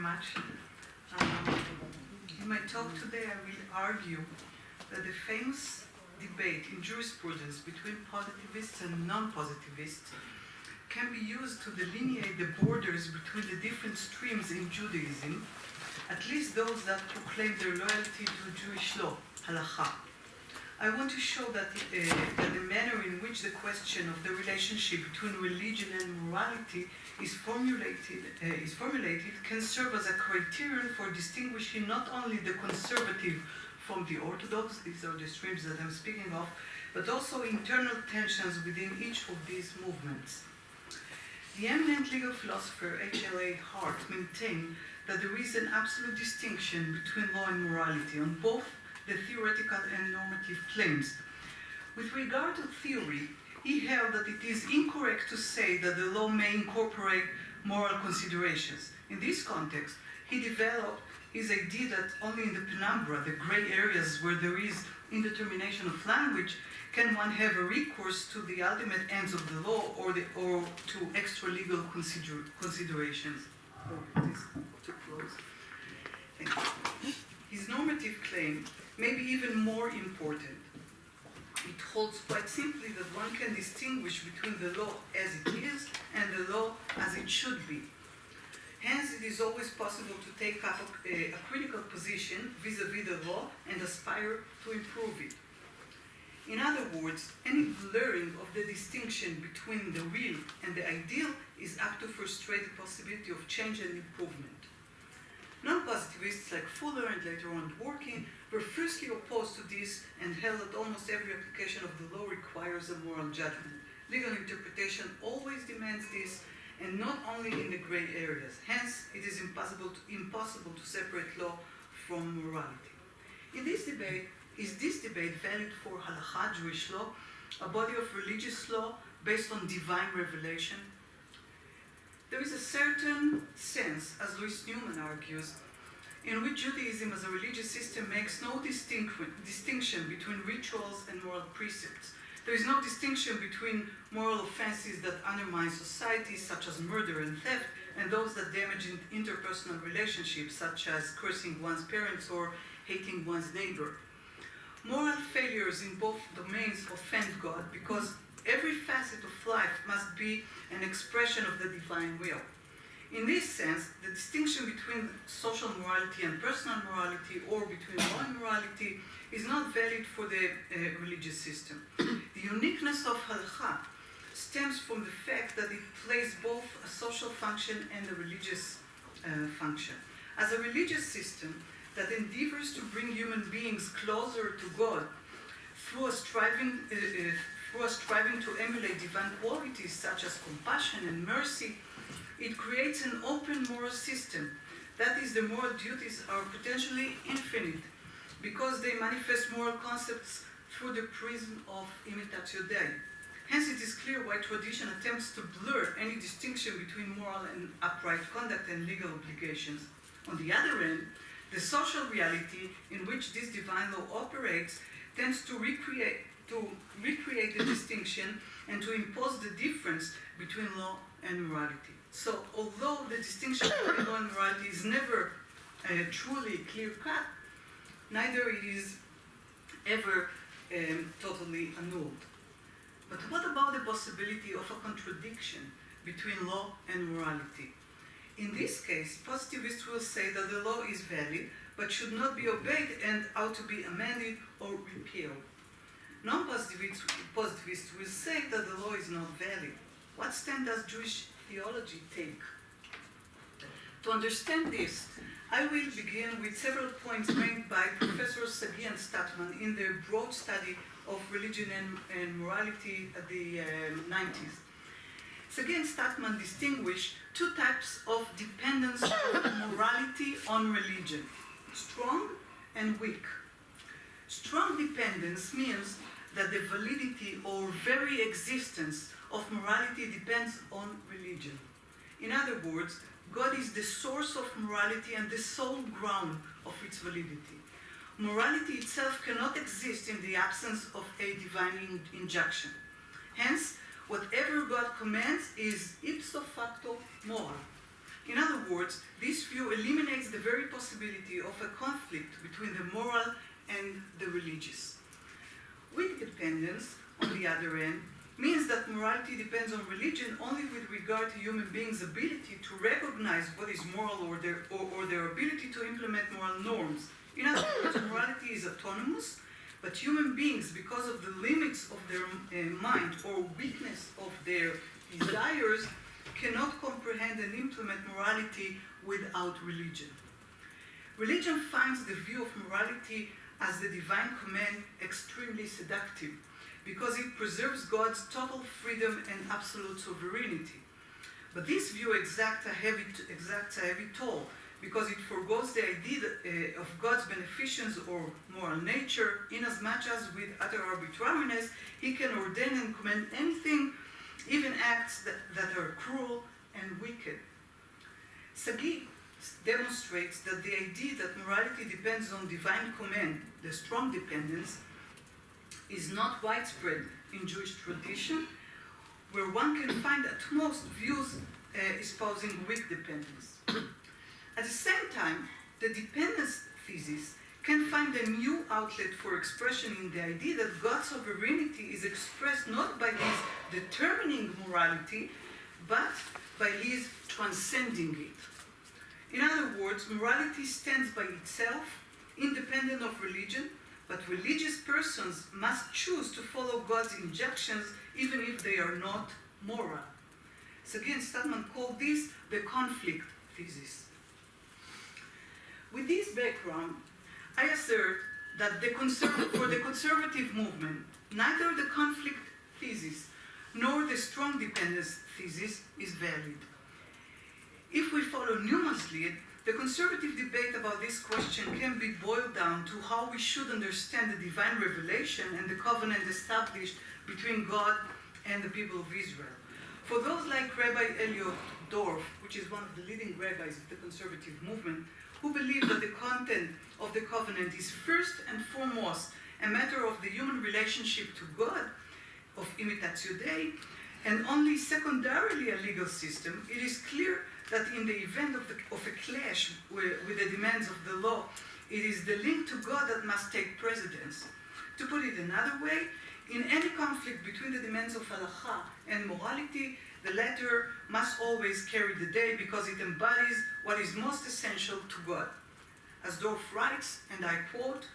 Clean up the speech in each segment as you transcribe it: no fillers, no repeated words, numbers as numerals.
much. In my talk today, I will argue that the famous debate in jurisprudence between positivists and non-positivists can be used to delineate the borders between the different streams in Judaism, at least those that proclaim their loyalty to Jewish law, halakha. I want to show that the manner in which the question of the relationship between religion and morality is formulated can serve as a criterion for distinguishing not only the conservative from the orthodox, these are the streams that I'm speaking of, but also internal tensions within each of these movements. The eminent legal philosopher H.L.A. Hart maintained that there is an absolute distinction between law and morality on both the theoretical and normative planes. With regard to theory, he held that it is incorrect to say that the law may incorporate moral considerations. In this context, he developed his idea that only in the penumbra, the gray areas where there is indetermination of language, can one have a recourse to the ultimate ends of the law or to extra-legal considerations. Oh, this is too close. Thank you. His normative claim may be even more important. It holds quite simply that one can distinguish between the law as it is and the law as it should be. Hence, it is always possible to take up a critical position vis-à-vis the law and aspire to improve it. In other words, any blurring of the distinction between the real and the ideal is apt to frustrate the possibility of change and improvement. Non-positivists like Fuller and later on Dworkin were fiercely opposed to this and held that almost every application of the law requires a moral judgment. Legal interpretation always demands this, and not only in the gray areas. Hence, it is impossible to separate law from morality. In this debate, is this debate valid for halakha, Jewish law, a body of religious law based on divine revelation? There is a certain sense, as Louis Newman argues, in which Judaism as a religious system makes no distinction between rituals and moral precepts. There is no distinction between moral offenses that undermine society, such as murder and theft, and those that damage interpersonal relationships, such as cursing one's parents or hating one's neighbor. Moral failures in both domains offend God because every facet of life must be an expression of the divine will. In this sense, the distinction between social morality and personal morality, or between law and morality, is not valid for the religious system. The uniqueness of halakha stems from the fact that it plays both a social function and a religious function. As a religious system that endeavors to bring human beings closer to God through a striving to emulate divine qualities such as compassion and mercy, it creates an open moral system. That is, the moral duties are potentially infinite because they manifest moral concepts through the prism of imitatio Dei. Hence, it is clear why tradition attempts to blur any distinction between moral and upright conduct and legal obligations. On the other end, the social reality in which this divine law operates tends to recreate the distinction and to impose the difference between law and morality. So, although the distinction between law and morality is never truly clear-cut, neither it is ever totally annulled. But what about the possibility of a contradiction between law and morality? In this case, positivists will say that the law is valid, but should not be obeyed and ought to be amended or repealed. Non-positivists will say that the law is not valid. What stand does Jewish theology take? To understand this, I will begin with several points made by Professors Sagi and Statman in their broad study of religion and morality at the 90s. Sagi and Statman distinguish two types of dependence of morality on religion, strong and weak. Strong dependence means that the validity or very existence of morality depends on religion. In other words, God is the source of morality and the sole ground of its validity. Morality itself cannot exist in the absence of a divine injunction. Hence, whatever God commands is ipso facto moral. In other words, this view eliminates the very possibility of a conflict between the moral and the religious. Weak dependence, on the other end, means that morality depends on religion only with regard to human beings' ability to recognize what is moral or their ability to implement moral norms. In other words, morality is autonomous, but human beings, because of the limits of their mind or weakness of their desires, cannot comprehend and implement morality without religion. Religion finds the view of morality as the divine command extremely seductive, because it preserves God's total freedom and absolute sovereignty. But this view exacts a heavy toll, because it forgoes the idea of God's beneficence or moral nature, inasmuch as with utter arbitrariness he can ordain and command anything, even acts that are cruel and wicked. Sagi demonstrates that the idea that morality depends on divine command, the strong dependence, is not widespread in Jewish tradition, where one can find at most views espousing weak dependence. At the same time, the dependence thesis can find a new outlet for expression in the idea that God's sovereignty is expressed not by his determining morality, but by his transcending it. In other words, morality stands by itself, independent of religion, but religious persons must choose to follow God's injunctions even if they are not moral. So again, Stadman called this the conflict thesis. With this background, I assert that for the conservative movement, neither the conflict thesis nor the strong dependence thesis is valid. If we follow Newman's lead, the conservative debate about this question can be boiled down to how we should understand the divine revelation and the covenant established between God and the people of Israel. For those like Rabbi Elliot Dorff, which is one of the leading rabbis of the conservative movement, who believe that the content of the covenant is first and foremost a matter of the human relationship to God, of imitatio Dei, and only secondarily a legal system, it is clear that in the event of a clash with the demands of the law, it is the link to God that must take precedence. To put it another way, in any conflict between the demands of halacha and morality, the latter must always carry the day because it embodies what is most essential to God. As Dorff writes, and I quote,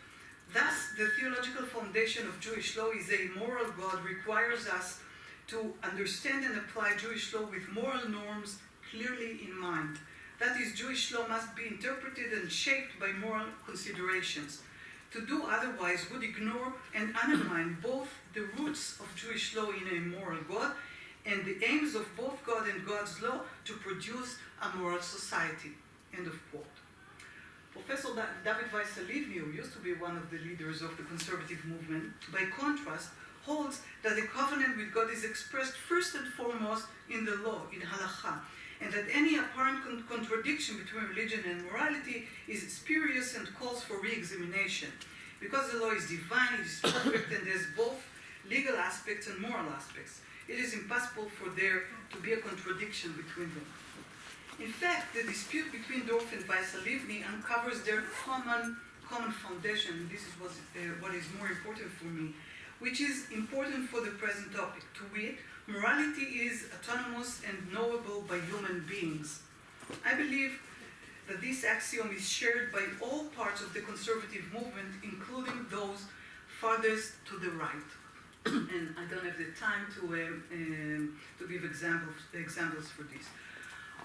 "Thus, the theological foundation of Jewish law is a moral God requires us to understand and apply Jewish law with moral norms clearly in mind. That is, Jewish law must be interpreted and shaped by moral considerations. To do otherwise would ignore and undermine both the roots of Jewish law in a moral God and the aims of both God and God's law to produce a moral society." End of quote. Professor David Weiss-Halivni, who used to be one of the leaders of the conservative movement, by contrast, holds that the covenant with God is expressed first and foremost in the law, in halacha, and that any apparent contradiction between religion and morality is spurious and calls for re-examination. Because the law is divine, it is perfect, and there's both legal aspects and moral aspects. It is impossible for there to be a contradiction between them. In fact, the dispute between Dorff and Weiss-Halivni uncovers their common foundation, and this is what is more important for me, which is important for the present topic. To wit, morality is autonomous and knowable by human beings. I believe that this axiom is shared by all parts of the conservative movement, including those farthest to the right. And I don't have the time to give examples for this.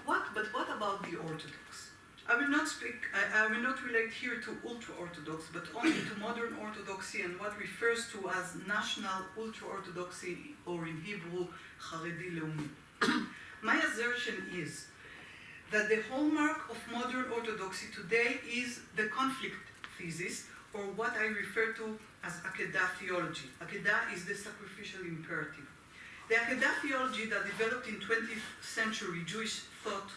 But what about the Orthodox? I will not relate here to ultra-Orthodox, but only to modern Orthodoxy and what refers to as national ultra-Orthodoxy, or in Hebrew, Haredi Leumi. My assertion is that the hallmark of modern Orthodoxy today is the conflict thesis, or what I refer to as Akedah theology. Akedah is the sacrificial imperative. The Akedah theology that developed in 20th century Jewish thought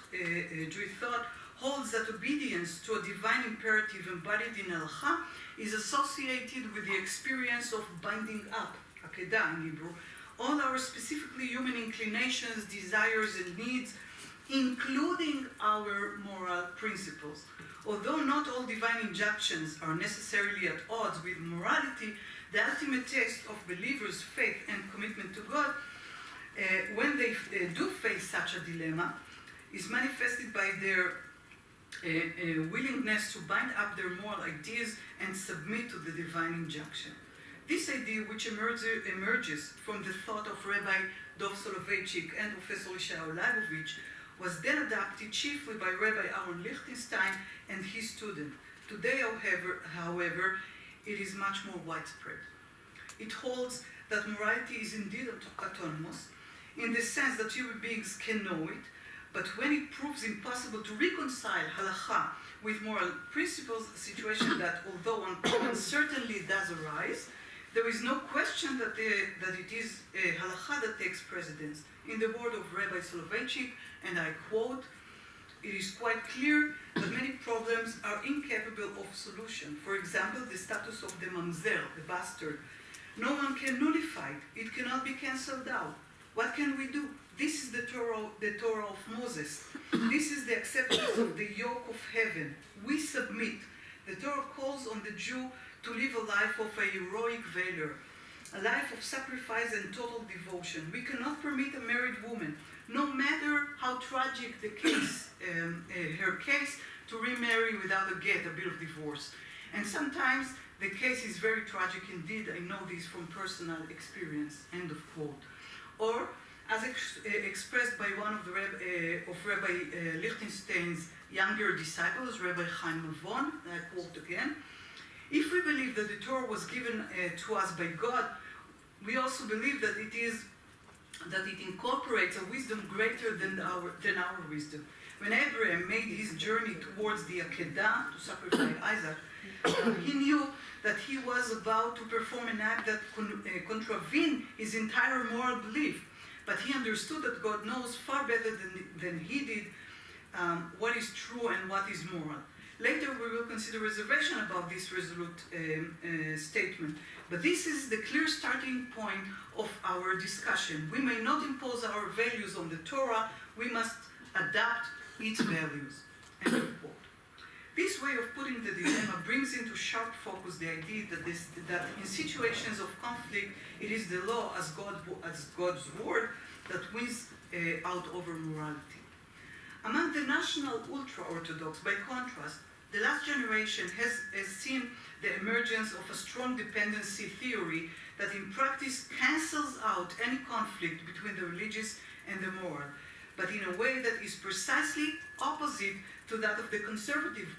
holds that obedience to a divine imperative embodied in halacha is associated with the experience of binding up, Akedah in Hebrew, all our specifically human inclinations, desires, and needs including our moral principles. Although not all divine injunctions are necessarily at odds with morality, the ultimate test of believers' faith and commitment to God, when they do face such a dilemma, is manifested by their willingness to bind up their moral ideas and submit to the divine injunction. This idea, which emerges from the thought of Rabbi Dov Soloveitchik and Professor Yeshayahu Leibovich, was then adopted chiefly by Rabbi Aaron Lichtenstein and his student. Today, however, it is much more widespread. It holds that morality is indeed autonomous, in the sense that human beings can know it, but when it proves impossible to reconcile halakha with moral principles, a situation that, although uncommon, certainly does arise, there is no question that it is halakha that takes precedence. In the word of Rabbi Soloveitchik, and I quote, "It is quite clear that many problems are incapable of solution. For example, the status of the mamzer, the bastard. No one can nullify it. It cannot be cancelled out. What can we do? This is the Torah of Moses. This is the acceptance of the yoke of heaven. We submit. The Torah calls on the Jew to live a life of a heroic valor, a life of sacrifice and total devotion. We cannot permit a married woman, no matter how tragic the case, her case, to remarry without a get, a bill of divorce. And sometimes the case is very tragic indeed. I know this from personal experience." End of quote. Or, as expressed by one of Rabbi Lichtenstein's younger disciples, Rabbi Chaim Navon, I quote again, "If we believe that the Torah was given to us by God, we also believe that it incorporates a wisdom greater than our wisdom. When Abraham made his journey towards the Akedah, to sacrifice Isaac, he knew that he was about to perform an act that contravened his entire moral belief. But he understood that God knows far better than he did what is true and what is moral. Later we will consider reservation about this resolute statement. But this is the clear starting point of our discussion. We may not impose our values on the Torah, we must adapt its values." End of quote. This way of putting the dilemma brings into sharp focus the idea that in situations of conflict, it is the law as God's word that wins out over morality. Among the national ultra-Orthodox, by contrast, the last generation has seen the emergence of a strong dependency theory that in practice cancels out any conflict between the religious and the moral, but in a way that is precisely opposite to that of the conservative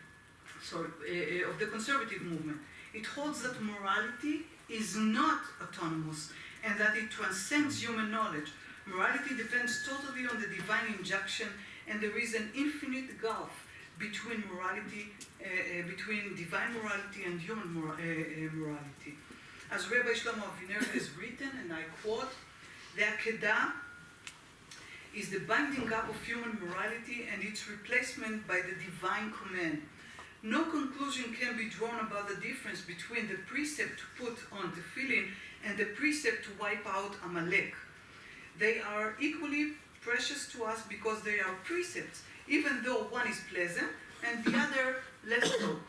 movement. It holds that morality is not autonomous and that it transcends human knowledge. Morality depends totally on the divine injunction, and there is an infinite gulf between divine morality and human morality. As Rabbi Shlomo Aviner has written, and I quote, "The Akedah is the binding up of human morality and its replacement by the divine command. No conclusion can be drawn about the difference between the precept to put on tefillin and the precept to wipe out Amalek. They are equally precious to us because they are precepts, even though one is pleasant and the other less so.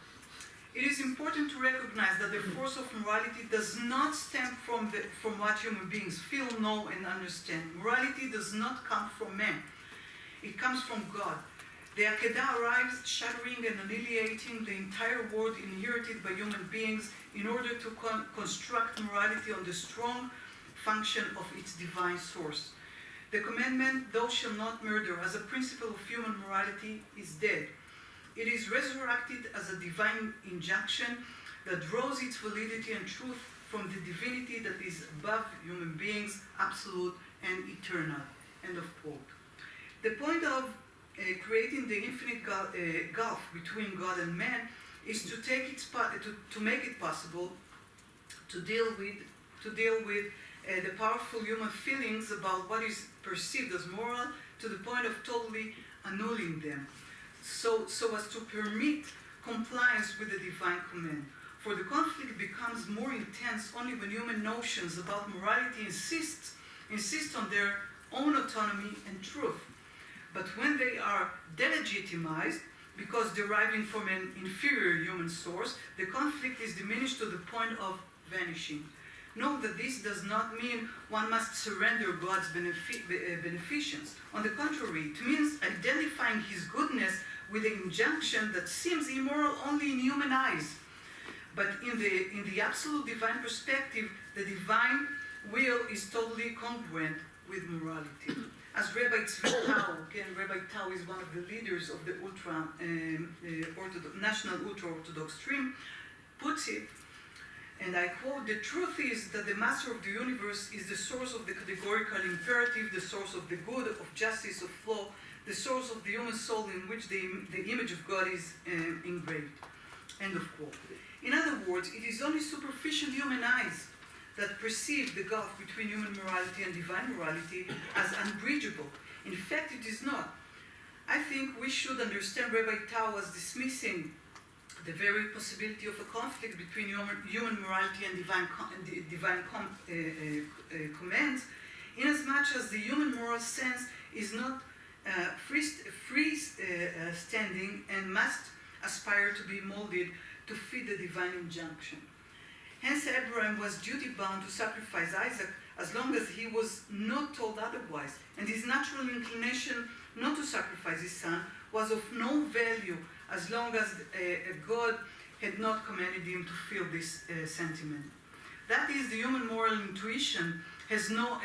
It is important to recognize that the force of morality does not stem from what human beings feel, know, and understand. Morality does not come from man. It comes from God. The Akedah arrives shattering and annihilating the entire world inherited by human beings in order to construct morality on the strong function of its divine source. The commandment, 'Thou shalt not murder,' as a principle of human morality, is dead. It is resurrected as a divine injunction that draws its validity and truth from the divinity that is above human beings, absolute and eternal." End of quote. The point of creating the infinite gulf between God and man is to make it possible to deal with the powerful human feelings about what is perceived as moral to the point of totally annulling them, so as to permit compliance with the divine command. For the conflict becomes more intense only when human notions about morality insist on their own autonomy and truth. But when they are delegitimized, because deriving from an inferior human source, the conflict is diminished to the point of vanishing. Note that this does not mean one must surrender God's beneficence. On the contrary, it means identifying his goodness with an injunction that seems immoral only in human eyes. But in the absolute divine perspective, the divine will is totally congruent with morality. As Rabbi Tzvi Tau, again, Rabbi Tau is one of the leaders of the National Ultra-Orthodox stream, puts it, and I quote, "The truth is that the master of the universe is the source of the categorical imperative, the source of the good, of justice, of law, the source of the human soul in which the image of God is engraved." End of quote. In other words, it is only superficial human eyes that perceive the gulf between human morality and divine morality as unbridgeable. In fact, it is not. I think we should understand Rabbi Tau as dismissing the very possibility of a conflict between human morality and divine commands, inasmuch as the human moral sense is not free-standing and must aspire to be molded to fit the divine injunction. Hence, Abraham was duty-bound to sacrifice Isaac as long as he was not told otherwise, and his natural inclination not to sacrifice his son was of no value as long as God had not commanded him to feel this sentiment. That is, the human moral intuition has no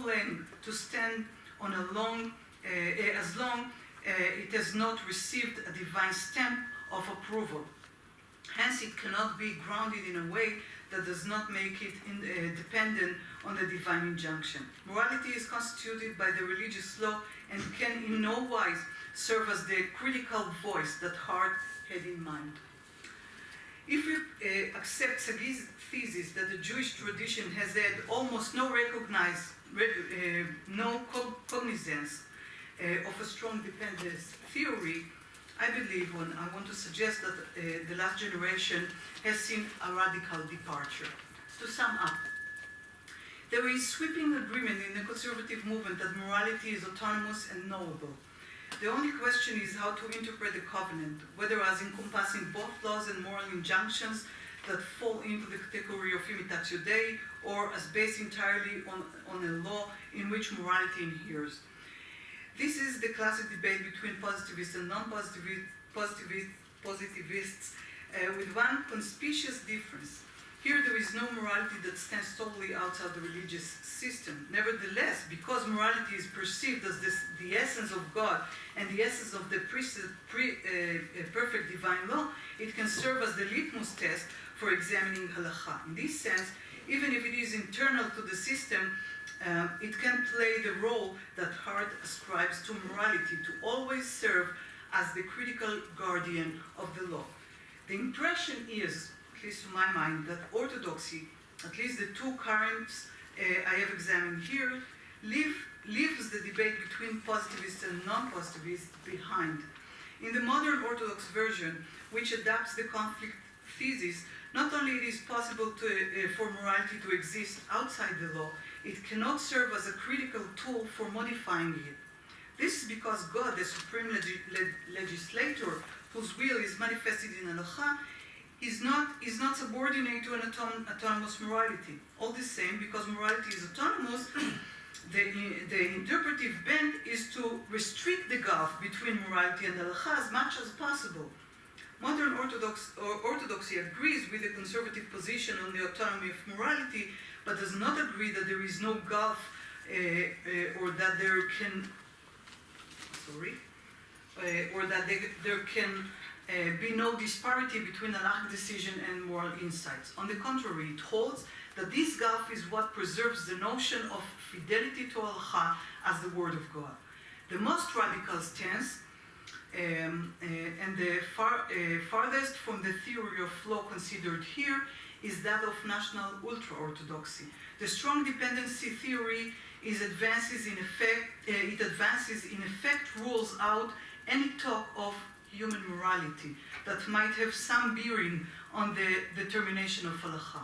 leg to stand on as long it has not received a divine stamp of approval. Hence, it cannot be grounded in a way that does not make it dependent on the divine injunction. Morality is constituted by the religious law and can in no wise serve as the critical voice that heart had in mind. If we accept Sagi's thesis that the Jewish tradition has had almost no cognizance of a strong dependence theory, I believe, and I want to suggest that the last generation has seen a radical departure. To sum up, there is sweeping agreement in the conservative movement that morality is autonomous and knowable. The only question is how to interpret the covenant, whether as encompassing both laws and moral injunctions that fall into the category of imitatio Dei, or as based entirely on a law in which morality inheres. This is the classic debate between positivists and non-positivists, with one conspicuous difference. Here there is no morality that stands totally outside the religious system. Nevertheless, because morality is perceived as the essence of God and the essence of the perfect divine law, it can serve as the litmus test for examining halakha. In this sense, even if it is internal to the system, it can play the role that heart ascribes to morality, to always serve as the critical guardian of the law. The impression is, at least to my mind, that orthodoxy, at least the two currents I have examined here, leaves the debate between positivists and non-positivists behind. In the modern Orthodox version, which adapts the conflict thesis, not only it is possible for morality to exist outside the law, it cannot serve as a critical tool for modifying it. This is because God, the supreme legislator, whose will is manifested in halakha, is not subordinate to an autonomous morality. All the same, because morality is autonomous, the interpretive bent is to restrict the gulf between morality and halakha as much as possible. Modern orthodoxy agrees with the conservative position on the autonomy of morality, but does not agree that there is no gulf or that there can be no disparity between halachic decision and moral insights. On the contrary, it holds that this gulf is what preserves the notion of fidelity to halakha as the word of God. The most radical stance and the farthest from the theory of law considered here is that of national ultra-orthodoxy. The strong dependency theory advances in effect rules out any talk of human morality that might have some bearing on the determination of halakha.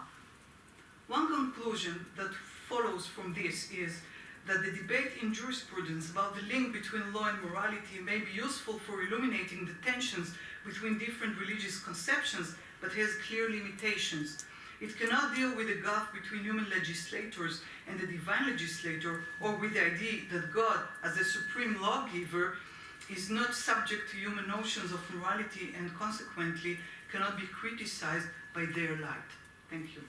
One conclusion that follows from this is that the debate in jurisprudence about the link between law and morality may be useful for illuminating the tensions between different religious conceptions, but has clear limitations. It cannot deal with the gulf between human legislators and the divine legislator, or with the idea that God, as the supreme lawgiver, is not subject to human notions of morality and consequently cannot be criticized by their light. Thank you.